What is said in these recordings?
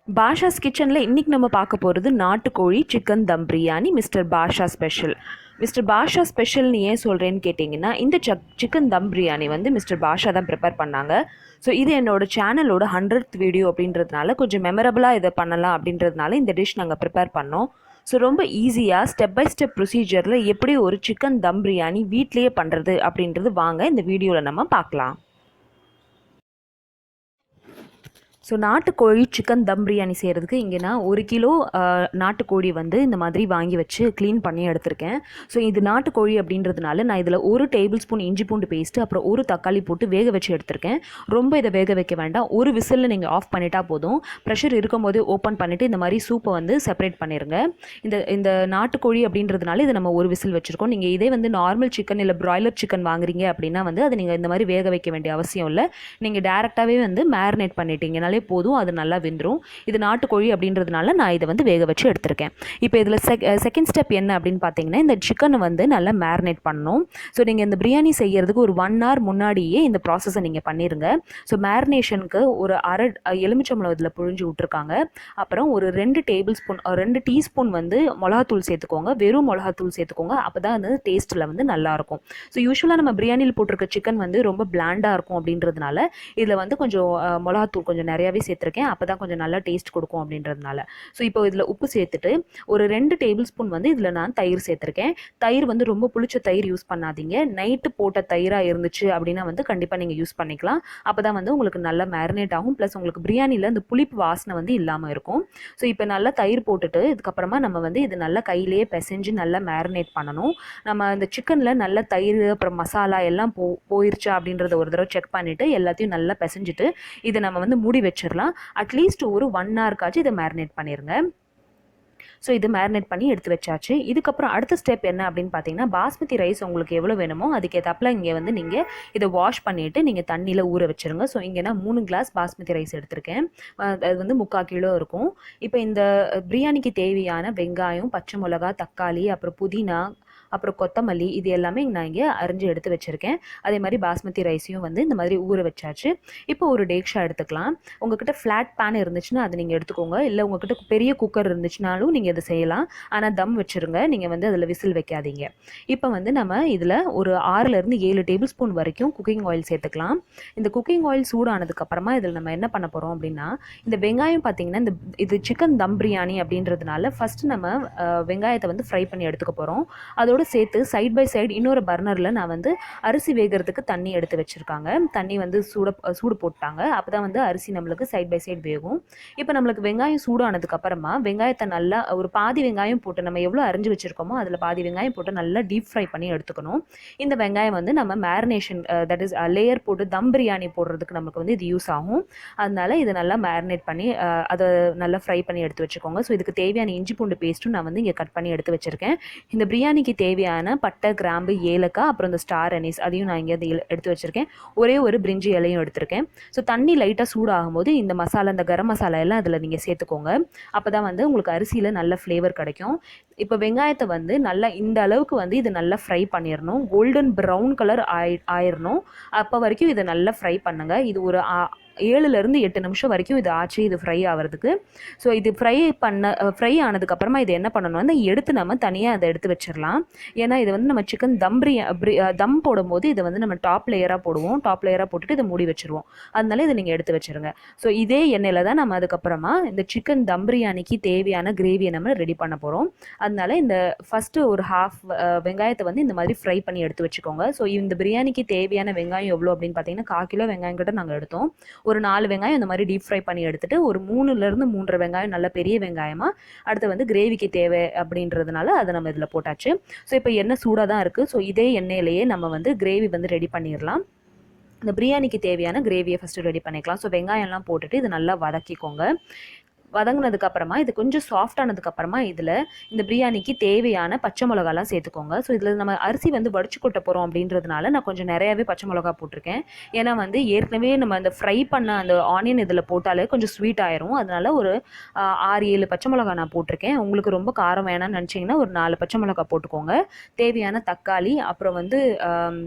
பாஷாஸ் கிச்சனில் இன்றைக்கி நம்ம பார்க்க போகிறது நாட்டுக்கோழி சிக்கன் தம் பிரியாணி மிஸ்டர் பாஷா ஸ்பெஷல். மிஸ்டர் பாஷா ஸ்பெஷல்னு ஏன் சொல்கிறேன்னு கேட்டிங்கன்னா, இந்த சிக்கன் தம் பிரியாணி வந்து மிஸ்டர் பாஷா தான் ப்ரிப்பேர் பண்ணாங்க. ஸோ இது என்னோடய சேனலோட 100th வீடியோ அப்படின்றதுனால கொஞ்சம் மெமரபுளாக இதை பண்ணலாம் அப்படின்றதுனால இந்த டிஷ் நாங்கள் ப்ரிப்பேர் பண்ணோம். ஸோ ரொம்ப ஈஸியாக ஸ்டெப் பை ஸ்டெப் ப்ரொசீஜரில் எப்படி ஒரு சிக்கன் தம் பிரியாணி வீட்லேயே பண்ணுறது அப்படின்றது வாங்க இந்த வீடியோவில் நம்ம பார்க்கலாம். ஸோ நாட்டுக்கோழி சிக்கன் தம் பிரியாணி செய்கிறதுக்கு இங்கே நான் 1 கிலோ நாட்டுக்கோழி வந்து இந்த மாதிரி வாங்கி வச்சு க்ளீன் பண்ணி எடுத்திருக்கேன். ஸோ இது நாட்டுக்கோழி அப்படின்றதுனால நான் இதில் 1 டேபிள் ஸ்பூன் இஞ்சி பூண்டு பேஸ்ட்டு அப்புறம் 1 தக்காளி போட்டு வேக வச்சு எடுத்திருக்கேன். ரொம்ப இதை வேக வைக்க வேண்டாம், ஒரு விசிலில் நீங்கள் ஆஃப் பண்ணிட்டா போதும். ப்ரெஷர் இருக்கும் போதே ஓப்பன் பண்ணிவிட்டு இந்த மாதிரி சூப்பை வந்து செப்பரேட் பண்ணிடுங்க. இந்த நாட்டுக்கோழி அப்படின்றதுனால இதை நம்ம 1 விசில் வச்சுருக்கோம். நீங்கள் இதே வந்து நார்மல் சிக்கன் இல்லை ப்ராய்லர் சிக்கன் வாங்குறீங்க அப்படின்னா வந்து அதை நீங்கள் இந்த மாதிரி வேக வைக்க வேண்டிய அவசியம் இல்லை. நீங்கள் டேரெக்டாகவே வந்து மேரினேட் பண்ணிட்டீங்கனாலே போதும், அது நல்லா வெந்துடும். இது நாட்டுக்கோழி அப்படின்றதுனால நான் இதை வந்து வேக வச்சு எடுத்திருக்கேன். இப்போ இதில் செகண்ட் ஸ்டெப் என்ன அப்படின்னு பார்த்தீங்கன்னா, இந்த சிக்கனை வந்து நல்லா மேரினேட் பண்ணணும். ஸோ நீங்கள் இந்த பிரியாணி செய்கிறதுக்கு ஒரு 1 hour முன்னாடியே இந்த ப்ராசஸை நீங்கள் பண்ணிடுங்க. ஸோ மேரினேஷனுக்கு ஒரு அரை எலுமிச்சம்பழம் இதில் புழிஞ்சு விட்ருக்காங்க. அப்புறம் ஒரு 2 டீஸ்பூன் வந்து மிளகாத்தூள் சேர்த்துக்கோங்க. வெறும் மிளகாத்தூள் சேர்த்துக்கோங்க, அப்போ தான் வந்து டேஸ்ட்டில் வந்து நல்லாயிருக்கும். ஸோ யூஸ்வலாக நம்ம பிரியாணியில் போட்டிருக்க சிக்கன் வந்து ரொம்ப பிளாண்டாக இருக்கும் அப்படின்றதுனால இதில் வந்து கொஞ்சம் மிளகாத்தூள் கொஞ்சம் நிறையாவே சேர்த்துருக்கேன். அப்போ தான் கொஞ்சம் நல்லா டேஸ்ட் கொடுக்கும் அப்படின்றதுனால. ஸோ இப்போ இதில் உப்பு சேர்த்துட்டு ஒரு 2 டேபிள் ஸ்பூன் வந்து இதில் நான் தயிர் சேர்த்துருக்கேன். தயிர் வந்து ரொம்ப புளிச்ச தயிர் யூஸ் பண்ணாதீங்க. நைட்டு போட்ட தயிராக இருந்துச்சு அப்படின்னா வந்து கண்டிப்பாக நீங்கள் யூஸ் பண்ணிக்கலாம். அப்போ தான் வந்து உங்களுக்கு நல்லா மேரினேட் ஆகும். ப்ளஸ் உங்களுக்கு பிரியாணியில் இந்த புளிப்பு வாசனை வந்து இல்லாமல் இருக்கும். ஸோ இப்போ நல்லா தயிர் போட்டுட்டு இதுக்கப்புறமா நம்ம வந்து இது நல்லா கையிலேயே பிசைஞ்சு நல்லா மேரினேட் பண்ணணும். நம்ம இந்த சிக்கனில் நல்ல தயிர் அப்புறம் மசாலா எல்லாம் போயிருச்சா அப்படின்றத ஒரு தடவை செக் பண்ணிவிட்டு எல்லாத்தையும் நல்லா பிசைஞ்சிட்டு இதை நம்ம வந்து மூடி வச்சிடலாம். அட்லீஸ்ட் ஒரு 1 hour இதை மேரினேட் பண்ணிடுங்க. ஸோ இது மேரினேட் பண்ணி எடுத்து வச்சாச்சு. இதுக்கப்புறம் அடுத்த ஸ்டெப் என்ன அப்படின்னு பார்த்தீங்கன்னா, பாஸ்மதி ரைஸ் உங்களுக்கு எவ்வளோ வேணுமோ அதுக்கேற்றாப்புல இங்கே வந்து நீங்கள் இதை வாஷ் பண்ணிவிட்டு நீங்கள் தண்ணியில் ஊற வச்சுருங்க. ஸோ இங்கே நான் 3 கிளாஸ் பாஸ்மதி ரைஸ் எடுத்திருக்கேன். அது வந்து 3/4 கிலோ இருக்கும். இப்போ இந்த பிரியாணிக்கு தேவையான வெங்காயம், பச்சை மிளகா, தக்காளி, அப்புறம் புதினா, அப்புறம் கொத்தமல்லி, இது எல்லாமே நான் இங்கே அரிஞ்சு எடுத்து வச்சுருக்கேன். அதே மாதிரி பாஸ்மதி ரைஸையும் வந்து இந்த மாதிரி ஊற வச்சாச்சு. இப்போ ஒரு டேக்ஷா எடுத்துக்கலாம். உங்கள்கிட்ட ஃப்ளாட் பேன் இருந்துச்சுன்னா அதை நீங்கள் எடுத்துக்கோங்க. இல்லை உங்கள்கிட்ட பெரிய குக்கர் இருந்துச்சுனாலும் நீங்கள் இதை செய்யலாம். ஆனால் தம் வச்சுருங்க, நீங்கள் வந்து அதில் விசில் வைக்காதீங்க. இப்போ வந்து நம்ம இதில் ஒரு 6லேருந்து 7 டேபிள் ஸ்பூன் வரைக்கும் குக்கிங் ஆயில் சேர்த்துக்கலாம். இந்த குக்கிங் ஆயில் சூடானதுக்கப்புறமா இதில் நம்ம என்ன பண்ண போகிறோம் அப்படின்னா, இந்த வெங்காயம் பார்த்திங்கன்னா இது சிக்கன் தம் பிரியாணி அப்படின்றதுனால ஃபஸ்ட்டு நம்ம வெங்காயத்தை வந்து ஃப்ரை பண்ணி எடுத்துக்க போகிறோம். அதோட சேர்த்து சைட் பை சைடு இன்னொரு பர்னரில் நான் வந்து அரிசி வேகிறதுக்கு தண்ணி எடுத்து வச்சுருக்காங்க. தண்ணி வந்து சூடு போட்டாங்க. அப்போ தான் வந்து அரிசி நம்மளுக்கு சைட் பை சைடு வேகும். இப்போ நம்மளுக்கு வெங்காயம் சூடானதுக்கப்புறமா வெங்காயத்தை நல்லா ஒரு பாதி வெங்காயம் போட்டு நம்ம எவ்வளோ அரிஞ்சு வச்சுருக்கோமோ அதில் பாதி வெங்காயம் போட்டு நல்லா டீப் ஃப்ரை பண்ணி எடுத்துக்கணும். இந்த வெங்காயம் வந்து நம்ம மேரினேஷன் தட் இஸ் லேயர் போட்டு தம் பிரியாணி போடுறதுக்கு நமக்கு வந்து இது யூஸ் ஆகும். அதனால இதை நல்லா மேரினேட் பண்ணி அதை நல்லா ஃப்ரை பண்ணி எடுத்து வச்சுக்கோங்க. ஸோ இதுக்கு தேவையான இஞ்சி பூண்டு பேஸ்ட்டும் நான் வந்து இங்கே கட் பண்ணி எடுத்து வச்சுருக்கேன். இந்த பிரியாணிக்கு தேவையான பட்டை, கிராம்பு, ஏலக்காய், அப்புறம் இந்த ஸ்டார் அனீஸ் அதையும் நான் இங்கே எடுத்து வச்சுருக்கேன். ஒரே ஒரு பிரிஞ்சி இலையும் எடுத்திருக்கேன். ஸோ தண்ணி லைட்டாக சூடாகும்போது இந்த மசாலா, இந்த கரம் மசாலா எல்லாம் அதில் நீங்கள் சேர்த்துக்கோங்க. அப்போ தான் வந்து உங்களுக்கு அரிசியில் நல்ல ஃப்ளேவர் கிடைக்கும். இப்போ வெங்காயத்தை வந்து நல்லா இந்த அளவுக்கு வந்து இது நல்லா ஃப்ரை பண்ணிடணும். கோல்டன் ப்ரௌன் கலர் ஆயிடணும். அப்போ வரைக்கும் இதை நல்லா ஃப்ரை பண்ணுங்கள். இது ஒரு 7லேருந்து 8 நிமிஷம் வரைக்கும் இது ஆச்சு இது ஃப்ரை ஆகிறதுக்கு. ஸோ இது ஃப்ரை ஆனதுக்கப்புறமா இது என்ன பண்ணணும்னா எடுத்து நம்ம தனியாக அதை எடுத்து வச்சிடலாம். ஏன்னா இது வந்து நம்ம சிக்கன் தம் போடும்போது இதை வந்து நம்ம டாப் லேயராக போடுவோம். டாப் லேயராக போட்டுட்டு இதை மூடி வச்சுருவோம். அதனால இதை நீங்கள் எடுத்து வச்சுருங்க. ஸோ இதே எண்ணெயில் தான் நம்ம அதுக்கப்புறமா இந்த சிக்கன் தம் பிரியாணிக்கு தேவையான கிரேவியை நம்ம ரெடி பண்ண போகிறோம். அதனால இந்த ஃபஸ்ட்டு ஒரு ஹாஃப் வெங்காயத்தை வந்து இந்த மாதிரி ஃப்ரை பண்ணி எடுத்து வச்சுக்கோங்க. ஸோ இந்த பிரியாணிக்கு தேவையான வெங்காயம் எவ்வளோ அப்படின்னு பார்த்தீங்கன்னா 1/4 கிலோ வெங்காயம் கிட்ட நாங்கள் எடுத்தோம். ஒரு 4 வெங்காயம் இந்த மாதிரி டீப் ஃப்ரை பண்ணி எடுத்துட்டு ஒரு 3லேருந்து 3.5 வெங்காயம் நல்ல பெரிய வெங்காயமாக அடுத்து வந்து கிரேவிக்கு தேவை அப்படின்றதுனால அதை நம்ம இதில் போட்டாச்சு. ஸோ இப்போ எண்ணெய் சூடாக தான் இருக்குது. ஸோ இதே எண்ணெயிலேயே நம்ம வந்து கிரேவி வந்து ரெடி பண்ணிடலாம். இந்த பிரியாணிக்கு தேவையான கிரேவியை ஃபஸ்ட்டு ரெடி பண்ணிக்கலாம். ஸோ வெங்காயம்லாம் போட்டுட்டு இது நல்லா வதக்கிக்கோங்க. வதங்கினதுக்கப்புறமா இது கொஞ்சம் சாஃப்டானதுக்கப்புறமா இதில் இந்த பிரியாணிக்கு தேவையான பச்சை மிளகாலாம் சேர்த்துக்கோங்க. ஸோ இதில் நம்ம அரிசி வந்து வடிச்சு கொட்ட போகிறோம் அப்படின்றதுனால நான் கொஞ்சம் நிறையாவே பச்சை மிளகா போட்டிருக்கேன். ஏன்னா வந்து ஏற்கனவே நம்ம அந்த ஃப்ரை பண்ண அந்த ஆனியன் இதில் போட்டாலே கொஞ்சம் ஸ்வீட் ஆயிரும். அதனால ஒரு 6-7 பச்சை மிளகா நான் போட்டிருக்கேன். உங்களுக்கு ரொம்ப காரம் வேணாம்னு நினச்சிங்கன்னா ஒரு 4 பச்சை மிளகா போட்டுக்கோங்க. தேவையான தக்காளி, அப்புறம் வந்து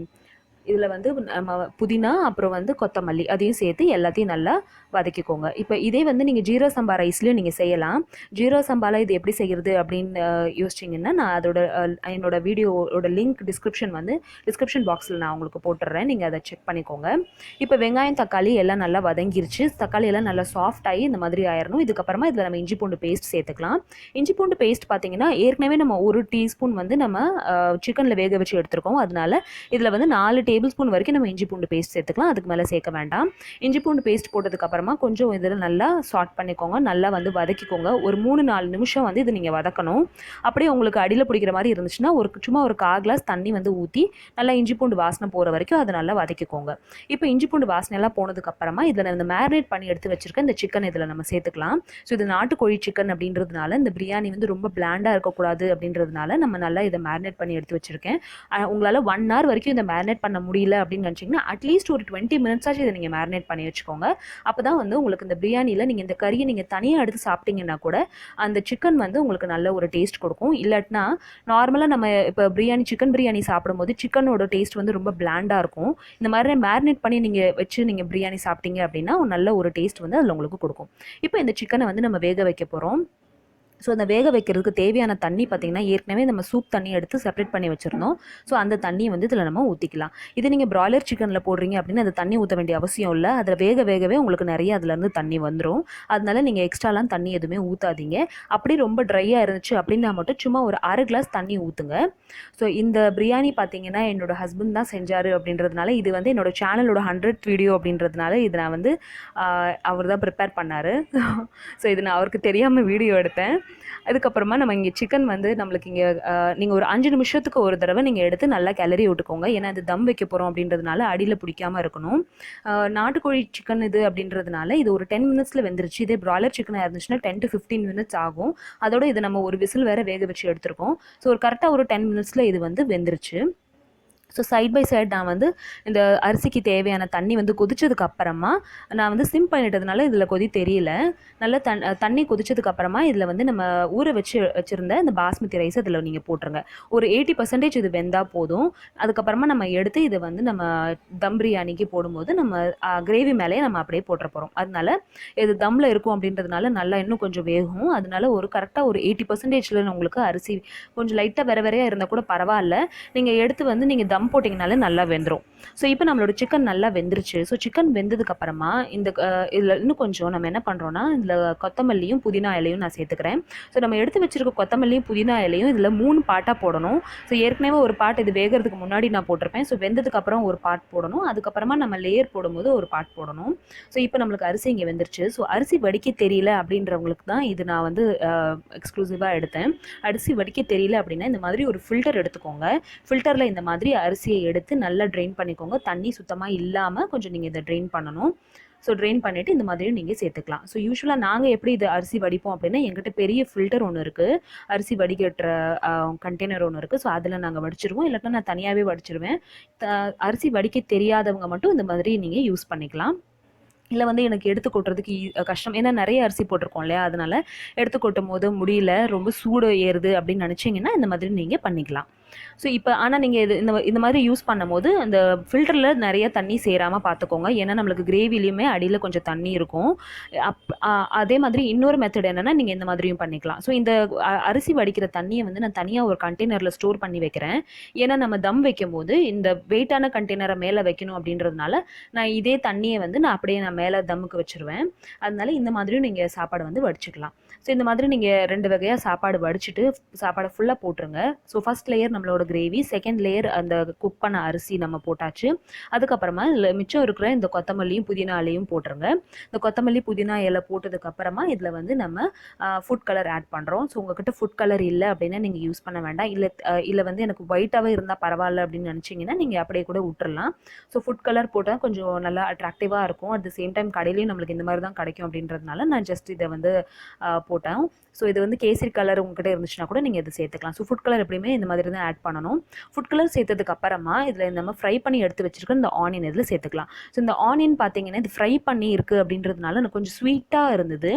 இதில் வந்து நம்ம புதினா அப்புறம் வந்து கொத்தமல்லி அதையும் சேர்த்து எல்லாத்தையும் நல்லா வதக்கிக்கோங்க. இப்போ இதே வந்து நீங்கள் ஜீரக சம்பா ரைஸ்லையும் நீங்கள் செய்யலாம். ஜீரக சம்பாவில் இது எப்படி செய்கிறது அப்படின்னு யோசிச்சிங்கன்னா, நான் அதோட என்னோட வீடியோவோட லிங்க் டிஸ்கிரிப்ஷன் பாக்ஸில் நான் உங்களுக்கு போட்டுடுறேன். நீங்கள் அதை செக் பண்ணிக்கோங்க. இப்போ வெங்காயம் தக்காளி எல்லாம் நல்லா வதங்கிருச்சு. தக்காளி எல்லாம் நல்லா சாஃப்ட் ஆகி இந்த மாதிரி ஆயிடணும். இதுக்கப்புறமா இதில் நம்ம இஞ்சி பூண்டு பேஸ்ட் சேர்த்துக்கலாம். இஞ்சி பூண்டு பேஸ்ட் பார்த்தீங்கன்னா ஏற்கனவே நம்ம 1 டீஸ்பூன் வந்து நம்ம சிக்கனில் வேக வச்சு எடுத்துருக்கோம். அதனால இதில் வந்து 4 டேபிள் ஸ்பூன் வரைக்கும் நம்ம இஞ்சி பூண்டு பேஸ்ட் சேர்த்துக்கலாம். அதுக்கு மேலே சேர்க்க வேண்டாம். இஞ்சி பூண்டு பேஸ்ட் போட்டதுக்கப்புறமா கொஞ்சம் இதில் நல்லா சாட் பண்ணிக்கோங்க. நல்லா வந்து வதக்கிக்கோங்க. ஒரு 3-4 நிமிஷம் வந்து இது நீங்கள் வதக்கணும். அப்படியே உங்களுக்கு அடியில் பிடிக்கிற மாதிரி இருந்துச்சுன்னா சும்மா ஒரு 1/4 கிளாஸ் தண்ணி வந்து ஊற்றி நல்லா இஞ்சி பூண்டு வாசனை போகிற வரைக்கும் அதை நல்லா வதக்கிக்கோங்க. இப்போ இஞ்சி பூண்டு வாசனை எல்லாம் போனதுக்கப்புறமா இதில் இந்த மேரினேட் பண்ணி எடுத்து வச்சிருக்க இந்த சிக்கன் இதில் நம்ம சேர்த்துக்கலாம். ஸோ இது நாட்டுக்கோழி சிக்கன் அப்படின்றதுனால இந்த பிரியாணி வந்து ரொம்ப பிளாண்டாக இருக்கக்கூடாது அப்படின்றதுனால நம்ம நல்லா இதை மேரினேட் பண்ணி எடுத்து வச்சிருக்கேன். உங்களால் 1 hour வரைக்கும் இதை மேரினேட் பண்ண முடியல அப்படின்னு நினச்சிங்கன்னா அட்லீஸ்ட் ஒரு 20 minutes ஆச்சு இதை நீங்கள் மேரினேட் பண்ணி வச்சுக்கோங்க. அப்போ தான் வந்து உங்களுக்கு இந்த பிரியாணியில் நீங்கள் இந்த கறியை நீங்கள் தனியாக எடுத்து சாப்பிட்டீங்கன்னா கூட அந்த சிக்கன் வந்து உங்களுக்கு நல்ல ஒரு டேஸ்ட் கொடுக்கும். இல்லாட்டினா நார்மலாக நம்ம இப்போ சிக்கன் பிரியாணி சாப்பிடும்போது சிக்கனோட டேஸ்ட் வந்து ரொம்ப பிளாண்டாக இருக்கும். இந்த மாதிரி மேரினேட் பண்ணி நீங்கள் வச்சு நீங்கள் பிரியாணி சாப்பிட்டீங்க அப்படின்னா நல்ல ஒரு டேஸ்ட் வந்து அதில் உங்களுக்கு கொடுக்கும். இப்போ இந்த சிக்கனை வந்து நம்ம வேக வைக்க போகிறோம். ஸோ அந்த வேக வைக்கிறதுக்கு தேவையான தண்ணி பார்த்திங்கன்னா ஏற்கனவே நம்ம சூப் தண்ணி எடுத்து செப்பரேட் பண்ணி வச்சுருந்தோம். ஸோ அந்த தண்ணியை வந்து இதில் நம்ம ஊற்றிக்கலாம். இது நீங்கள் பிராய்லர் சிக்கனில் போடுறீங்க அப்படின்னு அந்த தண்ணி ஊற்ற வேண்டிய அவசியம் இல்லை. அதில் வேகவே உங்களுக்கு நிறைய அதுலேருந்து தண்ணி வந்துடும். அதனால நீங்கள் எக்ஸ்ட்ராலாம் தண்ணி எதுவுமே ஊற்றாதீங்க. அப்படி ரொம்ப ட்ரையாக இருந்துச்சு அப்படின்னா மட்டும் சும்மா ஒரு 1/2 கிளாஸ் தண்ணி ஊற்றுங்க. ஸோ இந்த பிரியாணி பார்த்திங்கன்னா என்னோட ஹஸ்பண்ட் தான் செஞ்சார் அப்படின்றதுனால இது வந்து என்னோட சேனலோட 100th வீடியோ அப்படின்றதுனால இது நான் வந்து அவர் தான் ப்ரிப்பேர் பண்ணார். ஸோ இது நான் அவருக்கு தெரியாமல் வீடியோ எடுத்தேன். அதுக்கப்புறமா நம்ம இங்கே சிக்கன் வந்து நம்மளுக்கு இங்கே நீங்கள் ஒரு 5 நிமிஷத்துக்கு ஒரு தடவை நீங்கள் எடுத்து நல்லா கிளறி விட்டுக்கோங்க. ஏன்னா அது தம் வைக்க போகிறோம் அப்படின்றதுனால அடியில் பிடிக்காமல் இருக்கணும். நாட்டுக்கோழி சிக்கன் இது அப்படின்றதுனால இது ஒரு 10 minutesல வெந்துருச்சு. இதே பிராய்லர் சிக்கனாக இருந்துச்சுன்னா 10 to 15 minutes ஆகும். அதோட இது நம்ம ஒரு விசில் வேறு வேக வச்சு எடுத்துருக்கோம். ஸோ ஒரு கரெக்டாக ஒரு 10 minutesல இது வந்து வெந்துருச்சு. ஸோ சைட் பை சைட் நான் வந்து இந்த அரிசிக்கு தேவையான தண்ணி வந்து கொதிச்சதுக்கு அப்புறமா நான் வந்து சிம் பண்ணிட்டதுனால இதில் கொதி தெரியல. நல்லா தண்ணி கொதிச்சதுக்கப்புறமா இதில் வந்து நம்ம ஊற வச்சுருந்த இந்த பாஸ்மதி ரைஸ் இதில் நீங்கள் போட்டுருங்க. ஒரு 80% இது வெந்தால் போதும். அதுக்கப்புறமா நம்ம எடுத்து இதை வந்து நம்ம தம் பிரியாணிக்கு போடும்போது நம்ம கிரேவி மேலேயே நம்ம அப்படியே போட்டுற போகிறோம். அதனால இது தம்மில் இருக்கும் அப்படின்றதுனால நல்லா இன்னும் கொஞ்சம் வேகும். அதனால ஒரு கரெக்டாக ஒரு 80%ல உங்களுக்கு அரிசி கொஞ்சம் லைட்டாக வேறையாக இருந்தால் கூட பரவாயில்ல. நீங்கள் எடுத்து வந்து நீங்கள் தம் போட்டிங்கனாலே நல்லா வெந்துடும். ஸோ இப்போ நம்மளோட சிக்கன் நல்லா வெந்துருச்சு. ஸோ சிக்கன் வெந்ததுக்கப்புறமா இதில் இன்னும் கொஞ்சம் நம்ம என்ன பண்ணுறோன்னா இதில் கொத்தமல்லியும் புதினா இலையும் நான் சேர்த்துக்கிறேன். ஸோ நம்ம எடுத்து வச்சுருக்க கொத்தமல்லியும் புதினா இலையும் இதில் 3 பார்ட்டாக போடணும். ஸோ ஏற்கனவே ஒரு பார்ட் இது வேகிறதுக்கு முன்னாடி நான் போட்டிருப்பேன். ஸோ வெந்ததுக்கப்புறம் ஒரு பார்ட் போடணும். அதுக்கப்புறமா நம்ம லேயர் போடும்போது ஒரு பார்ட் போடணும். ஸோ இப்போ நம்மளுக்கு அரிசி இங்கே வெந்துருச்சு. ஸோ அரிசி வடிக்க தெரியல அப்படின்றவங்களுக்கு தான் இது நான் வந்து எக்ஸ்க்ளூசிவாக எடுத்தேன். அரிசி வடிக்க தெரியல அப்படின்னா இந்த மாதிரி ஒரு ஃபில்டர் எடுத்துக்கோங்க. ஃபில்டரில் இந்த மாதிரி அரிசியை எடுத்து நல்லா ட்ரெயின் பண்ணிக்கோங்க. தண்ணி சுத்தமாக இல்லாமல் கொஞ்சம் நீங்கள் இதை ட்ரெயின் பண்ணணும். ஸோ ட்ரெயின் பண்ணிவிட்டு இந்த மாதிரியும் நீங்கள் சேர்த்துக்கலாம். ஸோ யூஸ்வலாக நாங்கள் எப்படி இது அரிசி வடிப்போம் அப்படின்னா எங்கிட்ட பெரிய ஃபில்டர் ஒன்று இருக்குது. அரிசி வடிகட்டுற கண்டெய்னர் ஒன்று இருக்குது. ஸோ அதில் நாங்கள் வடிச்சிருவோம். இல்லாட்டா நான் தனியாகவே வடிச்சிருவேன். அரிசி வடிக்க தெரியாதவங்க மட்டும் இந்த மாதிரி நீங்கள் யூஸ் பண்ணிக்கலாம். இல்லை வந்து எனக்கு எடுத்து கொட்டுறதுக்கு கஷ்டம், ஏன்னா நிறைய அரிசி போட்டிருக்கோம் இல்லையா, அதனால் எடுத்து கொட்டும் போது முடியல, ரொம்ப சூடு ஏறுது அப்படின்னு நினச்சிங்கன்னா இந்த மாதிரி நீங்கள் பண்ணிக்கலாம். ஸோ இப்போ ஆனால் நீங்கள் இந்த மாதிரி யூஸ் பண்ணும்போது அந்த ஃபில்டரில் நிறைய தண்ணி சேராமல் பார்த்துக்கோங்க. ஏன்னா நம்மளுக்கு கிரேவிலையுமே அடியில் கொஞ்சம் தண்ணி இருக்கும். அதே மாதிரி இன்னொரு மெத்தட் என்னென்னா நீங்கள் இந்த மாதிரியும் பண்ணிக்கலாம். ஸோ இந்த அரிசி வடிக்கிற தண்ணியை வந்து நான் தனியாக ஒரு கண்டெய்னரில் ஸ்டோர் பண்ணி வைக்கிறேன். ஏன்னா நம்ம தம் வைக்கும் போது இந்த வெயிட்டான கண்டெய்னரை மேலே வைக்கணும் அப்படின்றதுனால நான் இதே தண்ணியை வந்து நான் அப்படியே மேலே தம்முக்கு வச்சுருவேன். அதனால இந்த மாதிரியும் நீங்கள் சாப்பாடு வந்து வடிச்சுக்கலாம். ஸோ இந்த மாதிரி நீங்கள் 2 வகையாக சாப்பாடு வடிச்சிட்டு சாப்பாடை ஃபுல்லாக போட்டுருங்க. ஸோ ஃபஸ்ட் லேயர் நம்மளோட கிரேவி, செகண்ட் லேயர் அந்த குக் பண்ண அரிசி நம்ம போட்டாச்சு. அதுக்கப்புறமா இதில் மிச்சம் இருக்கிற இந்த கொத்தமல்லியும் புதினா இலையும் போட்டுருங்க. இந்த கொத்தமல்லி புதினா இலை போட்டதுக்கப்புறமா இதில் வந்து நம்ம ஃபுட் கலர் ஆட் பண்ணுறோம். ஸோ உங்கள்கிட்ட ஃபுட் கலர் இல்லை அப்படின்னா நீங்கள் யூஸ் பண்ண வேண்டாம். இல்லை வந்து எனக்கு ஒயிட்டாகவே இருந்தால் பரவாயில்ல அப்படின்னு நினச்சிங்கன்னா நீங்கள் அப்படியே கூட விட்டுறலாம். ஸோ ஃபுட் கலர் போட்டால் கொஞ்சம் நல்லா அட்ராக்டிவாக இருக்கும். அட் த சேம் டைம் கடையிலையும் நம்மளுக்கு இந்த மாதிரி தான் கிடைக்கும் அப்படின்றதுனால நான் ஜஸ்ட் இதை வந்து போட்டேன். ஸோ இது வந்து கேசரி கலர் உங்ககிட்ட இருந்துச்சுன்னா கூட நீங்கள் இது சேர்த்துக்கலாம். ஸோ ஃபுட் கலர் எப்படியுமே இந்த மாதிரி தான் ஆட் பண்ணணும். ஃபுட் கலர் சேர்த்ததுக்கு அப்புறமா இதில் நம்ம ஃப்ரை பண்ணி எடுத்து வச்சிருக்க இந்த ஆனியன் இதில் சேர்த்துக்கலாம். ஸோ இந்த ஆனியன் பார்த்தீங்கன்னா இது ஃப்ரை பண்ணி இருக்குது அப்படின்றதுனால எனக்கு கொஞ்சம் ஸ்வீட்டாக இருந்தது.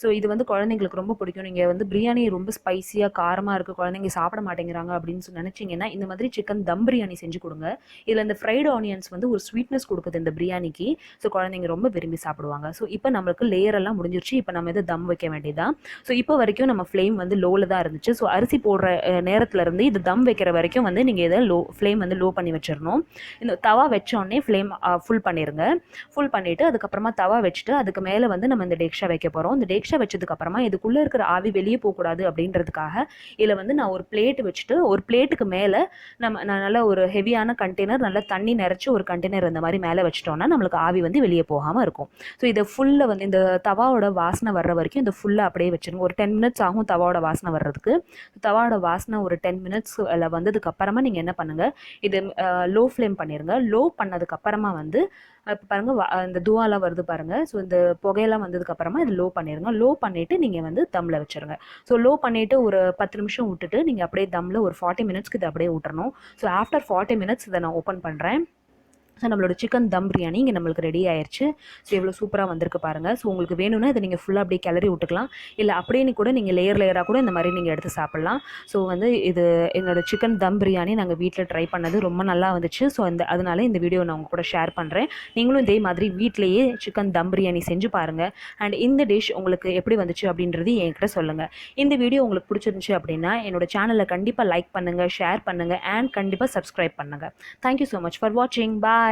ஸோ இது வந்து குழந்தைங்களுக்கு ரொம்ப பிடிக்கும். நீங்கள் வந்து பிரியாணி ரொம்ப ஸ்பைஸியாக காரமாக இருக்குது, குழந்தைங்க சாப்பிட மாட்டேங்கிறாங்க அப்படின்னு சொல்லி நினச்சிங்கன்னா இந்த மாதிரி சிக்கன் தம் பிரியாணி செஞ்சு கொடுங்க. இதில் இந்த ஃப்ரைடு ஆனியன்ஸ் வந்து ஒரு ஸ்வீட்னஸ் கொடுக்குது இந்த பிரியாணிக்கு. ஸோ குழந்தைங்க ரொம்ப விரும்பி சாப்பிடுவாங்க. ஸோ இப்போ நம்மளுக்கு லேயர் எல்லாம் முடிஞ்சிருச்சு. இப்போ நம்ம இதை தம் வைக்க வேண்டியதான். ஸோ இப்போ வரைக்கும் நம்ம ஃப்ளேம் வந்து லோவில் தான் இருந்துச்சு. ஸோ அரிசி போடுற நேரத்துலேருந்து இது தம் வைக்கிற வரைக்கும் வந்து நீங்கள் இதை ஃப்ளேம் வந்து லோ பண்ணி வச்சிடணும். இந்த தவா வச்சோடனே ஃப்ளேம் ஃபுல் பண்ணிடுங்க. ஃபுல் பண்ணிவிட்டு அதுக்கப்புறமா தவா வச்சுட்டு அதுக்கு மேலே வந்து நம்ம இந்த டேக்ஷா வைக்க போகிறோம். இந்த டேக்ஷா வச்சதுக்கப்புறமா இதுக்குள்ளே இருக்கிற ஆவி வெளியே போகக்கூடாது அப்படின்றதுக்காக இதில் வந்து நான் ஒரு பிளேட் வச்சுட்டு ஒரு பிளேட்டுக்கு மேலே நான் நல்ல ஒரு ஹெவியான கண்டெய்னர், நல்லா தண்ணி நிறச்சி ஒரு கண்டெய்னர் இந்த மாதிரி மேலே வச்சிட்டோம்னா நம்மளுக்கு ஆவி வந்து வெளியே போகாமல் இருக்கும். ஸோ இதை ஃபுல்லாக வந்து இந்த தவாவோட வாசனை வர்ற வரைக்கும் இந்த ஃபுல்லாக அப்படியே வச்சுருங்க. ஒரு 10 மினிட்ஸ் ஆகும் தவாவோட வாசனை வர்றதுக்கு. தவாவோட வாசனை ஒரு 10 மினிட்ஸ் வந்ததுக்கு அப்புறமா நீங்கள் என்ன பண்ணுங்கள், இது லோ ஃப்ளேம் பண்ணிடுங்க. லோ பண்ணதுக்கப்புறமா வந்து இப்போ பாருங்கள் இந்த துவாலாம் வருது பாருங்கள். ஸோ இந்த புகையெல்லாம் வந்ததுக்கப்புறமா இது லோ பண்ணிடுங்க. லோ பண்ணிவிட்டு நீங்கள் வந்து தம்மில் வச்சுருங்க. ஸோ லோ பண்ணிவிட்டு ஒரு 10 நிமிஷம் விட்டுட்டு நீங்கள் அப்படியே தம்மில் ஒரு 40 மினிட்ஸ்க்கு இதை அப்படியே விட்டுறணும். ஸோ ஆஃப்டர் 40 மினிட்ஸ் இதை நான் ஓப்பன் பண்ணுறேன். ஸோ நம்மளோட சிக்கன் தம் பிரியாணி இங்கே நம்மளுக்கு ரெடி ஆயிடுச்சு. ஸோ எவ்வளோ சூப்பராக வந்திருக்கு பாருங்கள். ஸோ உங்களுக்கு வேணும்னா இதை நீங்கள் ஃபுல்லாக அப்படியே கிளறி விட்டுக்கலாம். இல்லை அப்படின்னு கூட நீங்கள் லேயராக கூட இந்த மாதிரி நீங்கள் எடுத்து சாப்பிட்லாம். ஸோ வந்து இது என்னோடய சிக்கன் தம் பிரியாணி நாங்கள் வீட்டில் ட்ரை பண்ணது ரொம்ப நல்லா வந்துச்சு. ஸோ அதனால இந்த வீடியோ நான் உங்கள் கூட ஷேர் பண்ணுறேன். நீங்களும் இதே மாதிரி வீட்டிலேயே சிக்கன் தம் பிரியாணி செஞ்சு பாருங்கள். அண்ட் இந்த டிஷ் உங்களுக்கு எப்படி வந்துச்சு அப்படின்றது என்கிட்ட சொல்லுங்கள். இந்த வீடியோ உங்களுக்கு பிடிச்சிருந்துச்சு அப்படின்னா என்னோடய சேனலை கண்டிப்பாக லைக் பண்ணுங்கள், ஷேர் பண்ணுங்கள் அண்ட் கண்டிப்பாக சப்ஸ்கிரைப் பண்ணுங்கள். தேங்க்யூ ஸோ மச் ஃபார் வாட்சிங். பாய்.